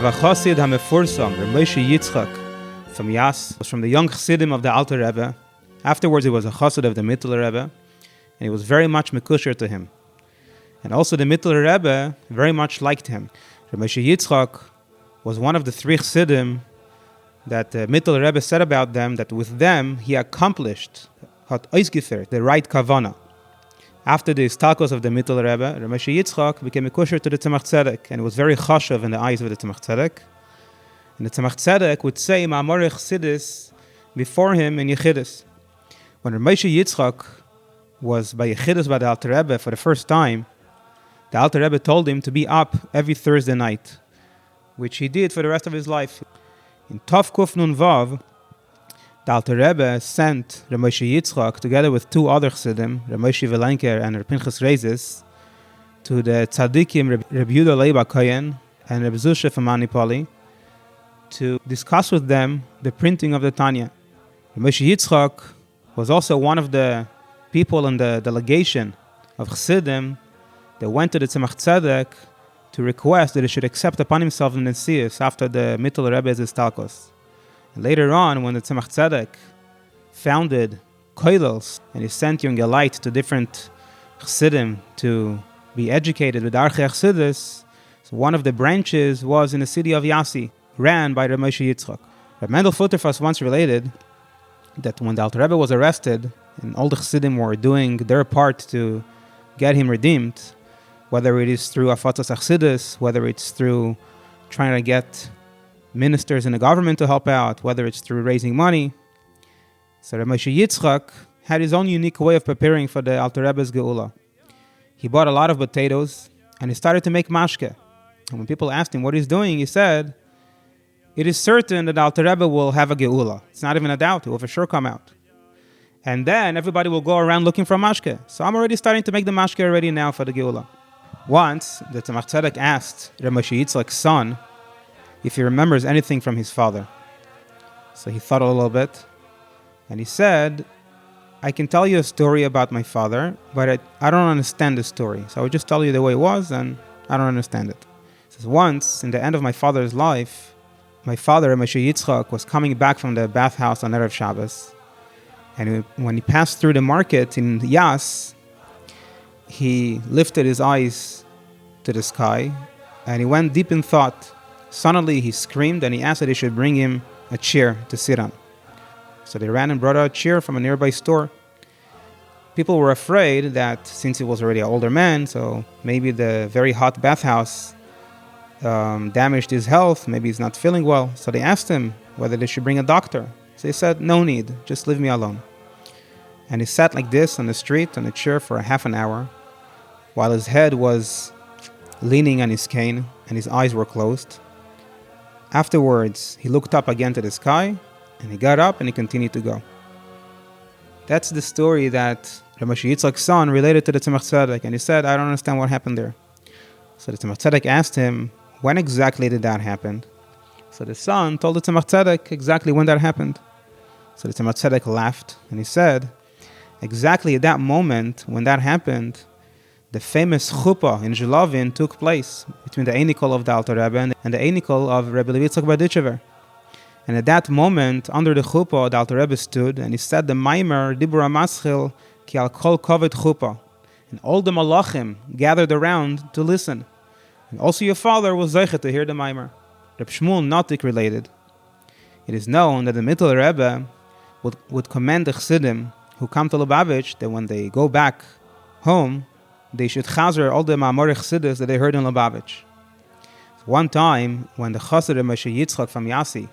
V'chasid ha-mefursam, Moshe Yitzchok from Yassi, was from the young chassidim of the Alter Rebbe. Afterwards, he was a chassid of the Mittler Rebbe, and he was very much mekusher to him. And also the Mittler Rebbe very much liked him. Moshe Yitzchok was one of the three chassidim that the Mittler Rebbe said about them that with them he accomplished the right kavana. After the istakos of the Mittler Rebbe, Moshe Yitzchok became a kusher to the Tzemach Tzedek, and was very chashav in the eyes of the Tzemach Tzedek. And the Tzemach Tzedek would say Ma'amorei Chassidus before him in Yechidus. When Moshe Yitzchok was by Yechidus by the Alter Rebbe for the first time, the Alter Rebbe told him to be up every Thursday night, which he did for the rest of his life. In Tov Kuf Nun Vav, the Alter Rebbe sent Moshe Yitzchok together with two other chassidim, Moshe Velenker and Pinchas Reizes, to the tzaddikim Reb Yehuda Leib HaKohen and Reb Zusha from Manipoli to discuss with them the printing of the Tanya. Moshe Yitzchok was also one of the people in the delegation of chassidim that went to the Tzemach Tzedek to request that he should accept upon himself the Nesius after the Mittler Rebbe's istalkos. And later on, when the Tzemach Tzedek founded koilels and he sent young light to different chassidim to be educated with Archei Chassidus, so one of the branches was in the city of Yassi, ran by Moshe Yitzchok. Reb Mendel Futterfass once related that when the Alter Rebbe was arrested and all the chassidim were doing their part to get him redeemed, whether it is through Afatzas Chassidus, whether it's through trying to get ministers in the government to help out, whether it's through raising money. So Moshe Yitzchok had his own unique way of preparing for the Alter Rebbe's Geula. He bought a lot of potatoes and he started to make mashke. And when people asked him what he's doing, he said, it is certain that the Alter Rebbe will have a Geula. It's not even a doubt, it will for sure come out. And then everybody will go around looking for mashke. So I'm already starting to make the mashke already now for the Geula. Once, the Tzemach Tzedek asked Moshe Yitzchok's son if he remembers anything from his father. So he thought a little bit, and he said, I can tell you a story about my father, but I don't understand the story. So I would just tell you the way it was, and I don't understand it. He says, once, in the end of my father's life, my father, Moshe Yitzchok, was coming back from the bathhouse on Erev Shabbos. And when he passed through the market in Yas, he lifted his eyes to the sky, and he went deep in thought. Suddenly he screamed and he asked that they should bring him a chair to sit on. So they ran and brought out a chair from a nearby store. People were afraid that since he was already an older man, so maybe the very hot bathhouse damaged his health, maybe he's not feeling well. So they asked him whether they should bring a doctor. So he said, no need, just leave me alone. And he sat like this on the street on a chair for a half an hour while his head was leaning on his cane and his eyes were closed. Afterwards, he looked up again to the sky, and he got up and he continued to go. That's the story that Moshe Yitzchok's son related to the Tzemach Tzedek, and he said, I don't understand what happened there. So the Tzemach Tzedek asked him, when exactly did that happen? So the son told the Tzemach Tzedek exactly when that happened. So the Tzemach Tzedek laughed, and he said, exactly at that moment when that happened, the famous chuppah in Zhelovin took place between the Einikol of the Alter Rebbe and the Einikol of Rebbe Levi Yitzchok Berditchever. And at that moment, under the chuppah, the Alter Rebbe stood and he said the Maimer, Dibur HaMaschil, Ki al kol kovet chuppah. And all the malachim gathered around to listen. And also your father was zeicha to hear the Maimer. Reb Shmuel Notik related, it is known that the Mittler Rebbe would command the chassidim who come to Lubavitch that when they go back home, they should chazer all the Ma'amorei Chassidus that they heard in Lubavitch. One time, when the chassid Moshe Yitzchok from Yassi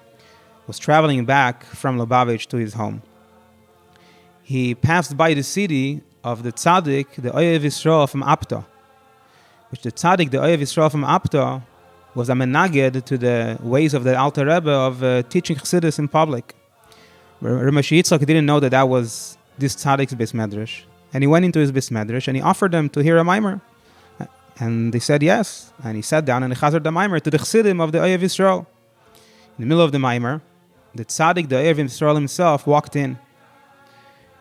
was traveling back from Lubavitch to his home, he passed by the city of the tzaddik, the Oyev Yisrael from Apta, which the tzaddik, the Oyev Yisrael from Apta, was a menaged to the ways of the Alter Rebbe of teaching Chassidus in public. Moshe Yitzchok didn't know that was this tzaddik's Beis Medrash. And he went into his Beis Medrash and he offered them to hear a Maimer. And they said yes. And he sat down and he chazered the Maimer to the Chassidim of the Oyev Yisrael. In the middle of the Maimer, the tzaddik, the Oyev Yisrael himself, walked in.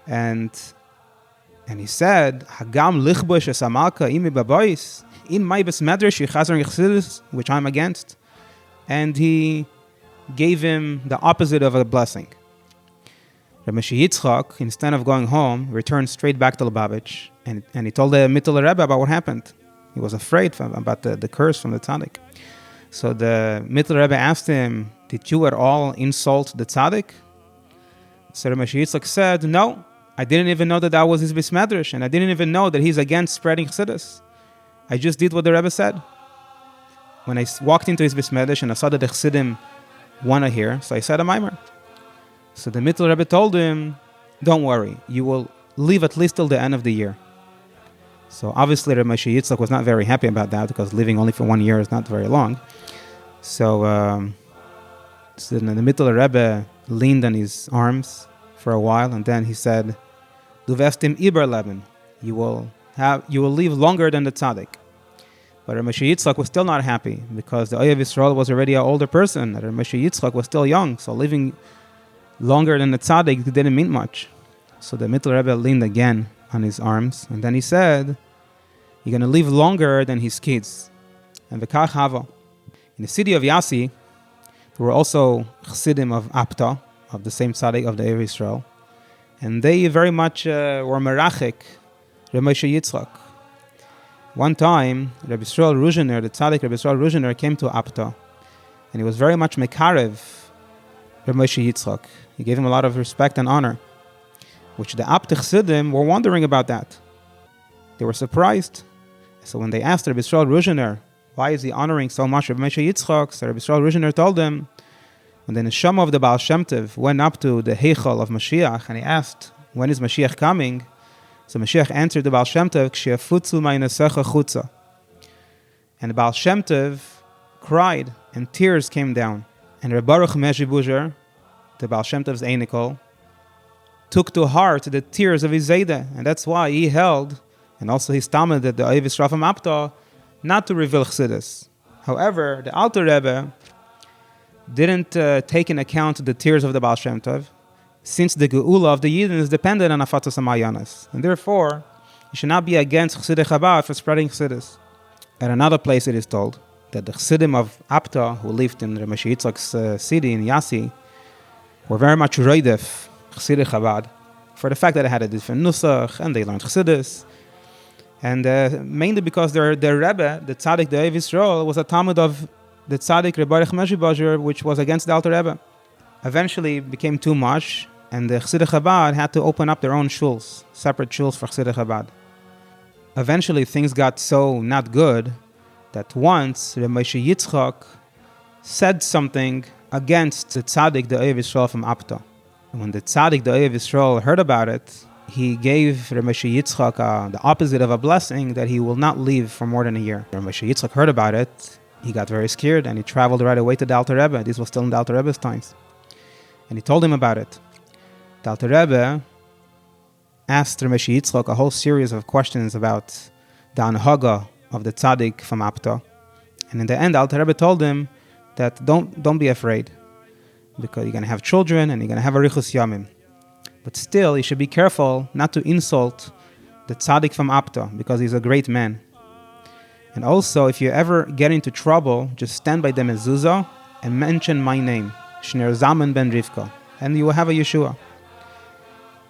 And he said, Hagam lichbosh es amalka imi babois. In my Beis Medrash, you chazer Chassidus, which I'm against. and he gave him the opposite of a blessing. Moshe Yitzchok, instead of going home, returned straight back to Lubavitch, and he told the Mittler Rebbe about what happened. He was afraid about the curse from the tzaddik. So the Mittler Rebbe asked him, did you at all insult the tzaddik? So Moshe Yitzchok said, no, I didn't even know that was his bismedrash, and I didn't even know that he's against spreading chassidus. I just did what the Rebbe said. When I walked into his bismedrash and I saw that the chassidim want to hear, so I said a mimer. So the Mittler Rebbe told him, don't worry, you will live at least till the end of the year. So obviously Moshe Yitzchok was not very happy about that, because living only for 1 year is not very long. So the Mittler Rebbe leaned on his arms for a while, and then he said, Du wirst im Überleben. You will live longer than the tzaddik. But Moshe Yitzchok was still not happy, because the Oyev Yisrael was already an older person, and Moshe Yitzchok was still young, so living longer than the tzaddik didn't mean much. So the Mittler Rebbe leaned again on his arms, and then he said, you're going to live longer than his kids. And v'kach hava. In the city of Yassi, there were also chassidim of Apta, of the same tzaddik of the Oyev Yisrael, and they very much were merachik Moshe Yitzchok. One time, Rabbi Yisrael Ruzhiner, the tzaddik Rabbi Yisrael Ruzhiner, came to Apta, and he was very much mekarev Moshe Yitzchok. He gave him a lot of respect and honor, which the Apta chassidim were wondering about that. They were surprised. So when they asked Rabbi Yisrael Ruzhiner, why is he honoring so much Rabbi Moshe Yitzchok, so Rabbi Yisrael Ruzhiner told them, when the neshama of the Baal Shem Tov went up to the Heichal of Mashiach, and he asked, when is Mashiach coming? So Mashiach answered the Baal Shem Tov, Kshiafutzu ma'inasecha chutza. And the Baal Shem Tov cried, and tears came down. And Reb Baruch Mezhibuzer, the Baal Shem Tov's Einikol, took to heart the tears of his Zayda, and that's why he held, and also he stammered that the Oyev Yisrael from Apta, not to reveal Chassidus. However, the Alter Rebbe didn't take into account the tears of the Baal Shem Tov, since the Geula of the Yidden is dependent on Afatas HaMayanas. And therefore, you should not be against Chassidei Chabad for spreading Chassidus. At another place it is told that the Chassidim of Apta, who lived in Moshe Yitzchok's city in Yassi, were very much roidef Chassidei Chabad for the fact that they had a different nusach and they learned Chassidus. And mainly because their Rebbe, the Tzaddik, the Oyev Yisrael, was a Talmud of the Tzaddik Reb Baruch Mezhibuzer, which was against the Alter Rebbe. Eventually it became too much, and the Chassidei Chabad had to open up their own shuls, separate shuls for Chassidei Chabad. Eventually things got so not good that once Moshe Yitzchok said something against the Tzaddik, the Oyev Yisrael from Apta. And when the Tzaddik, the Oyev Yisrael, heard about it, he gave Moshe Yitzchok the opposite of a blessing, that he will not leave for more than a year. When Moshe Yitzchok heard about it, he got very scared, and he traveled right away to the Alter Rebbe. This was still in the Alter Rebbe's times. And he told him about it. The Alter Rebbe asked Moshe Yitzchok a whole series of questions about the anhaga of the tzaddik from Apta. And in the end, the Alter Rebbe told him that don't be afraid, because you're going to have children and you're going to have arichus yamim. But still, you should be careful not to insult the tzaddik from Apta, because he's a great man. And also, if you ever get into trouble, just stand by the mezuzah and mention my name, Shner Zalman ben Rivka, and you will have a Yeshua.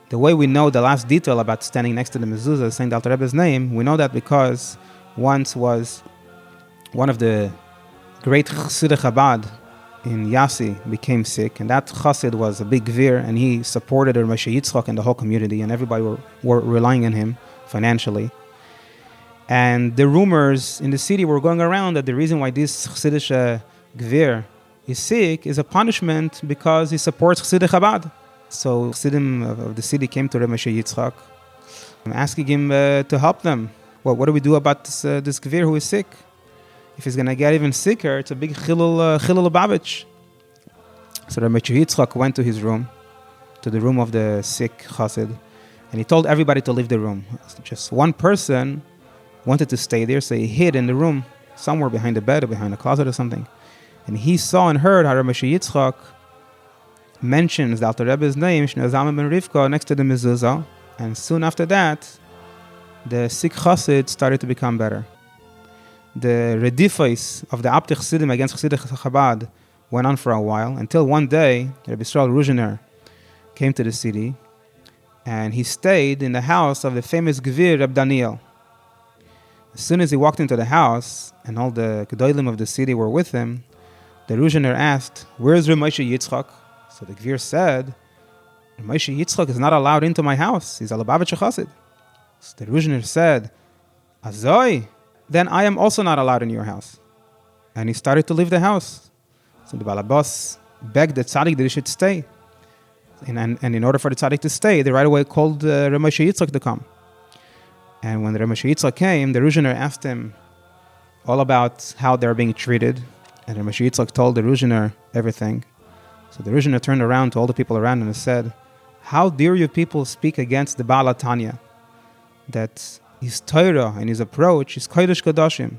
The way we know the last detail about standing next to the mezuzah, saying the Alter Rebbe's name, we know that because once was one of the great Chassidei Chabad in Yassi became sick, and that Chassid was a big gvir, and he supported Moshe Yitzchok and the whole community, and everybody were relying on him financially. And the rumors in the city were going around that the reason why this Chassidish gvir is sick is a punishment because he supports Chassidei Chabad. So Chassidim of the city came to Moshe Yitzchok asking him to help them. Well, what do we do about this gvir who is sick? If he's going to get even sicker, it's a big chilul Lubavitch. So Moshe Yitzchok went to his room, to the room of the sick chassid, and he told everybody to leave the room. Just one person wanted to stay there, so he hid in the room, somewhere behind the bed or behind a closet or something. And he saw and heard how Moshe Yitzchok mentions the Alter Rebbe's name, Shner Zalman ben Rivka, next to the mezuzah, and soon after that, the sick chassid started to become better. the redifais of the Abtich Chassidim against Chassidus Chabad went on for a while, until one day, Rabbi Yisrael Ruzhiner came to the city, and he stayed in the house of the famous Gvir Reb Daniel. As soon as he walked into the house, and all the Gedolim of the city were with him, the Ruzhiner asked, "Where is Reb Moshe Yitzchok?" So the Gvir said, "Reb Moshe Yitzchok is not allowed into my house. He's a Lubavitcher Chassid." So the Ruzhiner said, "Azoi, then I am also not allowed in your house." And he started to leave the house. So the Balabas begged the tzaddik that he should stay. And in order for the tzaddik to stay, they right away called Reb Moshe Yitzchok to come. And when Reb Moshe Yitzchok came, the Ruzhiner asked him all about how they're being treated. And Reb Moshe Yitzchok told the Ruzhiner everything. So the Ruzhiner turned around to all the people around him and said, "How dare you people speak against the Baal HaTanya? That his Torah and his approach is Kodesh Kodashim.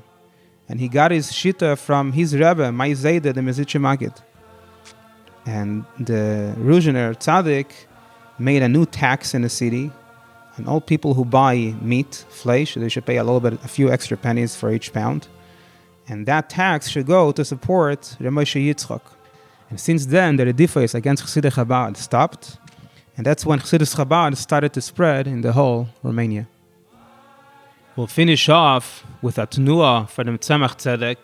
And he got his Shita from his Rebbe, Mai Zayda, the Mezritcher Maggid." And the Ruzhiner Tzaddik made a new tax in the city, and all people who buy meat, flesh, they should pay a few extra pennies for each pound. And that tax should go to support Reb Moshe Yitzchok. And since then, the redifais against Chassidus Chabad stopped, and that's when Chassidus Chabad started to spread in the whole Romania. We'll finish off with a Tnuah for the Tzemach Tzedek,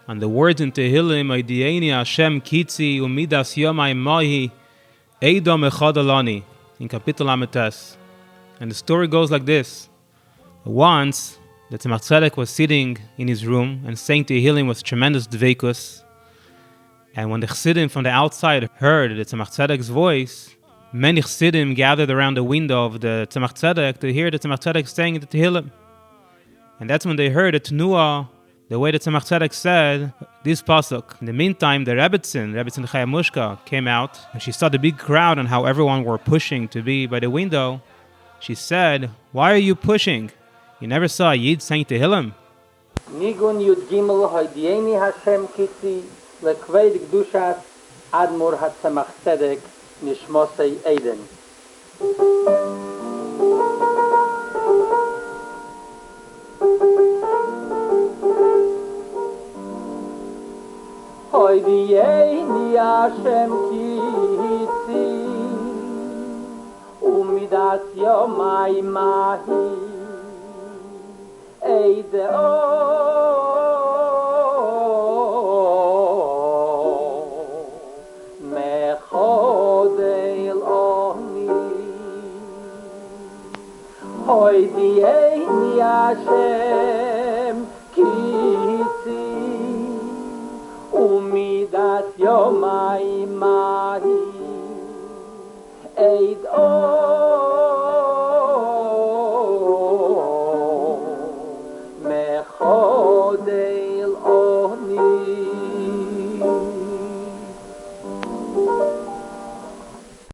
and the words in Tehillim, Hodi'ani Hashem Kitzi Umidas Yomai Mahi Eidom Echad Alani, in Kapitel Ametes. And the story goes like this. Once, the Tzemach Tzedek was sitting in his room and saying Tehillim with tremendous dveikus. And when the Chassidim from the outside heard the Tzemach Tzedek's voice, many Chassidim gathered around the window of the Tzemach Tzedek to hear the Tzemach Tzedek saying the Tehillim. And that's when they heard the Tnuah, the way the Tzemach Tzedek said this Possuk. In the meantime, the Rebbetzin Chaya Mushka, came out, and she saw the big crowd and how everyone were pushing to be by the window. She said, "Why are you pushing? You never saw a Yid saying Tehillim?" Nigun Yud Gimel Hodi'ani Hashem Kitzi Lekved Gdushas Admor HaTzemach Tzedek Nishmosei Eiden. Hodi'ani Hashem Kitzi Umidas Yomai Mahi Eide Mechodel Oni Hodi'ani Hashem Kitzi Umidas Yomai Mahi Eid